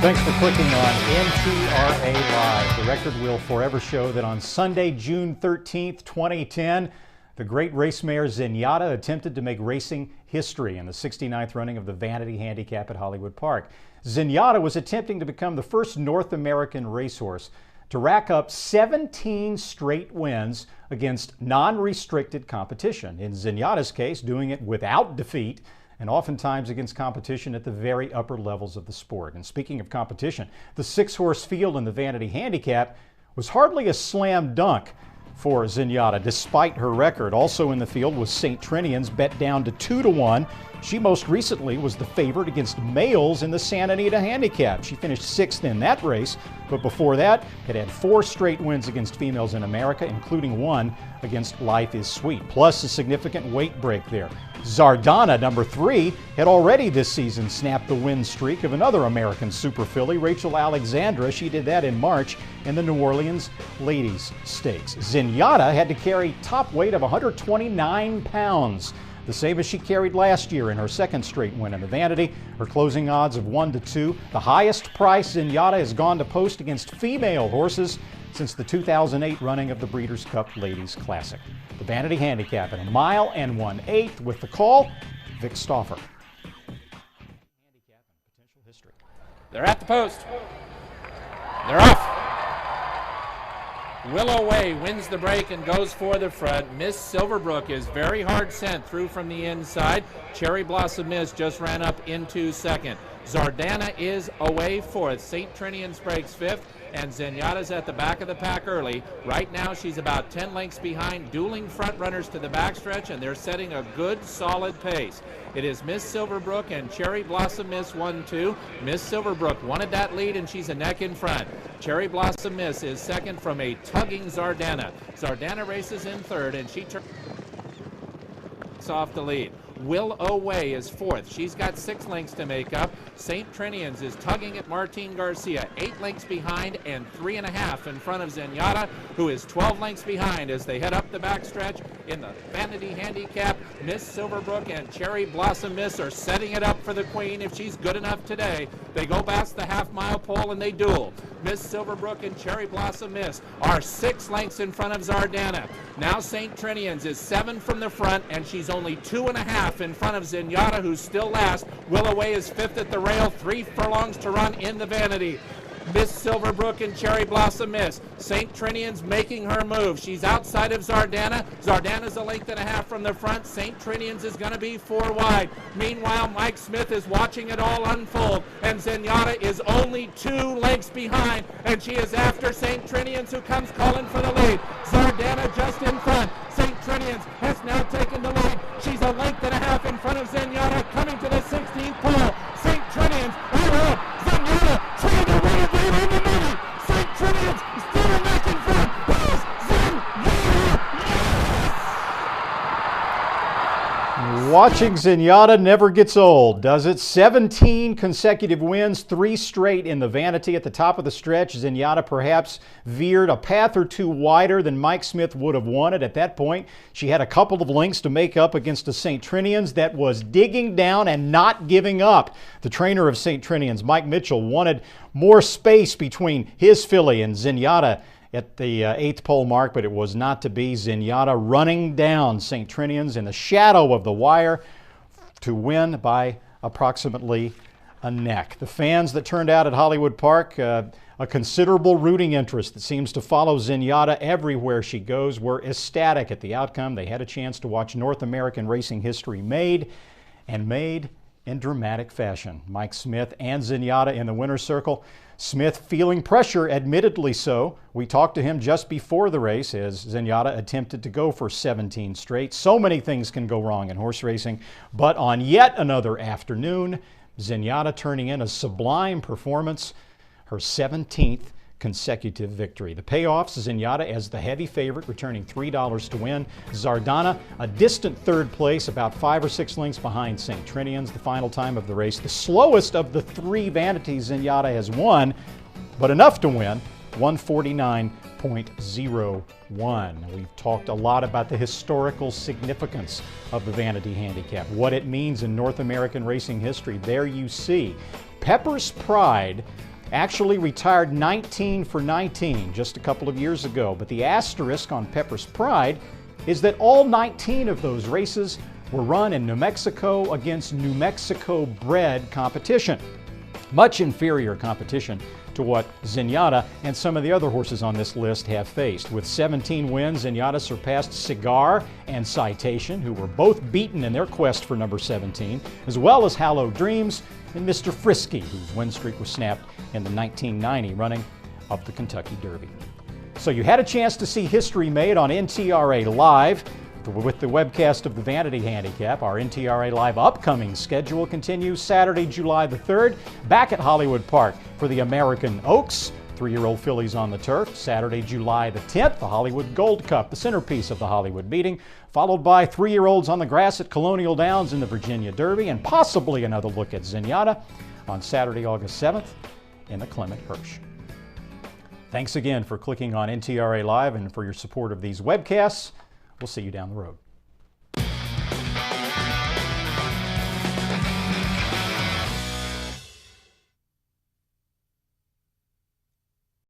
Thanks for clicking on NTRA Live. The record will forever show that on Sunday, June 13th, 2010, the great race mare Zenyatta attempted to make racing history in the 69th running of the Vanity Handicap at Hollywood Park. Zenyatta was attempting to become the first North American racehorse to rack up 17 straight wins against non-restricted competition. In Zenyatta's case, doing it without defeat, and oftentimes against competition at the very upper levels of the sport. And speaking of competition, the six-horse field in the Vanity Handicap was hardly a slam dunk for Zenyatta, despite her record. Also in the field was St. Trinian's, bet down to 2-1. She most recently was the favorite against males in the Santa Anita Handicap. She finished 6th in that race, but before that had 4 straight wins against females in America, including one against Life is Sweet, plus a significant weight break there. Zardana, number 3, had already this season snapped the win streak of another American super filly, Rachel Alexandra. She did that in March in the New Orleans Ladies Stakes. Zenyatta had to carry top weight of 129 pounds, the same as she carried last year in her second straight win in the Vanity. Her closing odds of 1-2, the highest price Zenyatta has gone to post against female horses since the 2008 running of the Breeders' Cup Ladies Classic. The Vanity Handicap at 1 mile and 1/8 with the call, Vic Stauffer. They're at the post. They're off. Willow Way wins the break and goes for the front. Miss Silverbrook is very hard sent through from the inside. Cherry Blossom Miss just ran up into second. Zardana is away fourth. St. Trinian's breaks fifth. And Zenyatta's at the back of the pack early. Right now she's about 10 lengths behind, dueling front runners to the backstretch, and they're setting a good, solid pace. It is Miss Silverbrook and Cherry Blossom Miss 1-2. Miss Silverbrook wanted that lead, and she's a neck in front. Cherry Blossom Miss is second from a tugging Zardana. Zardana races in third, and she turns off the lead. Willow Way is fourth. She's got 6 lengths to make up. St. Trinian's is tugging at Martine Garcia, 8 lengths behind and 3.5 in front of Zenyatta, who is 12 lengths behind as they head up the backstretch in the Vanity Handicap. Miss Silverbrook and Cherry Blossom Miss are setting it up for the queen if she's good enough today. They go past the half-mile pole and they duel. Miss Silverbrook and Cherry Blossom Miss are 6 lengths in front of Zardana. Now St. Trinian's is 7 from the front, and she's only 2.5 in front of Zenyatta, who's still last. Willow Way is 5th at the rail, 3 furlongs to run in the Vanity. Miss Silverbrook and Cherry Blossom Miss. St. Trinian's making her move. She's outside of Zardana. Zardana's 1.5 lengths from the front. St. Trinian's is going to be 4 wide. Meanwhile, Mike Smith is watching it all unfold, and Zenyatta is only 2 lengths behind, and she is after St. Trinian's, who comes calling for the lead. Zardana just in front. St. Trinian's has now taken the lead. She's 1.5 lengths in front of Zenyatta, coming to the 16th pole. St. Trinian's ahead. Zenyatta trying to run away in the middle. St. Trinian's still a neck in front. Here's Zenyatta. Yes! Watching Zenyatta never gets old, does it? 17 consecutive wins, 3 straight in the Vanity. At the top of the stretch, Zenyatta perhaps veered a path or 2 wider than Mike Smith would have wanted. At that point, she had a couple of lengths to make up against a St. Trinian's that was digging down and not giving up. The trainer of St. Trinian's, Mike Mitchell, wanted more space between his filly and Zenyatta at the 8th pole mark, but it was not to be. Zenyatta running down St. Trinian's in the shadow of the wire to win by approximately a neck. The fans that turned out at Hollywood Park, a considerable rooting interest that seems to follow Zenyatta everywhere she goes, were ecstatic at the outcome. They had a chance to watch North American racing history made in dramatic fashion. Mike Smith and Zenyatta in the winner's circle. Smith feeling pressure, admittedly so. We talked to him just before the race as Zenyatta attempted to go for 17 straight. So many things can go wrong in horse racing, but on yet another afternoon, Zenyatta turning in a sublime performance, her 17th consecutive victory. The payoffs, Zenyatta as the heavy favorite, returning $3 to win. Zardana, a distant 3rd place, about 5 or 6 lengths behind St. Trinian's. The final time of the race, the slowest of the 3 Vanities Zenyatta has won, but enough to win, 149.01. We've talked a lot about the historical significance of the Vanity Handicap, what it means in North American racing history. There you see Pepper's Pride actually retired 19 for 19 just a couple of years ago. But the asterisk on Pepper's Pride is that all 19 of those races were run in New Mexico against New Mexico-bred competition. Much inferior competition to what Zenyatta and some of the other horses on this list have faced. With 17 wins, Zenyatta surpassed Cigar and Citation, who were both beaten in their quest for number 17, as well as Hallowed Dreams and Mr. Frisky, whose win streak was snapped in the 1990 running of the Kentucky Derby. So you had a chance to see history made on NTRA Live with the webcast of the Vanity Handicap. Our NTRA Live upcoming schedule continues Saturday, July the 3rd, back at Hollywood Park for the American Oaks, 3-year-old fillies on the turf. Saturday, July the 10th, the Hollywood Gold Cup, the centerpiece of the Hollywood meeting, followed by 3-year-olds on the grass at Colonial Downs in the Virginia Derby, and possibly another look at Zenyatta on Saturday, August 7th in the Clement Hirsch. Thanks again for clicking on NTRA Live and for your support of these webcasts. We'll see you down the road.